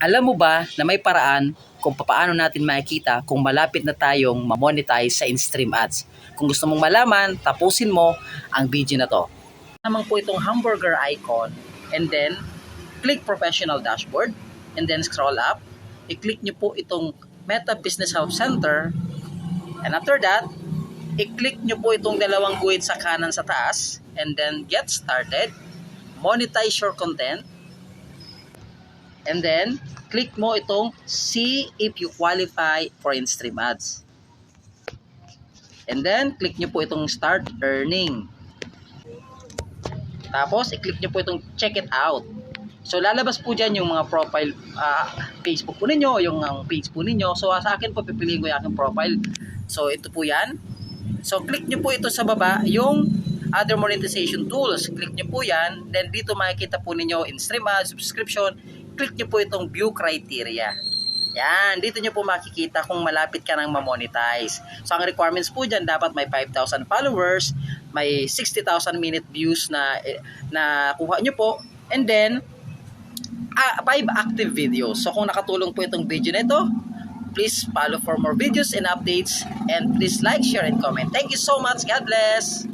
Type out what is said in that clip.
Alam mo ba na may paraan kung paano natin makikita kung malapit na tayong ma-monetize sa in-stream ads? Kung gusto mong malaman, tapusin mo ang video na to. Naman po itong hamburger icon and then click professional dashboard and then scroll up. I-click nyo po itong Meta Business Hub Center and after that, i-click nyo po itong dalawang guhit sa kanan sa taas and then get started, monetize your content. And then, click mo itong see if you qualify for in-stream ads. And then, click nyo po itong start earning. Tapos, i-click nyo po itong check it out. So, lalabas po dyan yung mga profile, Facebook po ninyo, yung page po ninyo. So, sa akin po, pipiliin ko yung aking profile. So, ito po yan. So, click nyo po ito sa baba, yung other monetization tools. Click nyo po yan. Then, dito makikita po ninyo in-stream ads, subscription. Click nyo po itong view criteria. Yan, dito nyo po makikita kung malapit ka nang ma-monetize. So, ang requirements po dyan, dapat may 5,000 followers, may 60,000 minute views na kuha nyo po, and then, 5 active videos. So, kung nakatulong po itong video na ito, please follow for more videos and updates, and please like, share, and comment. Thank you so much. God bless!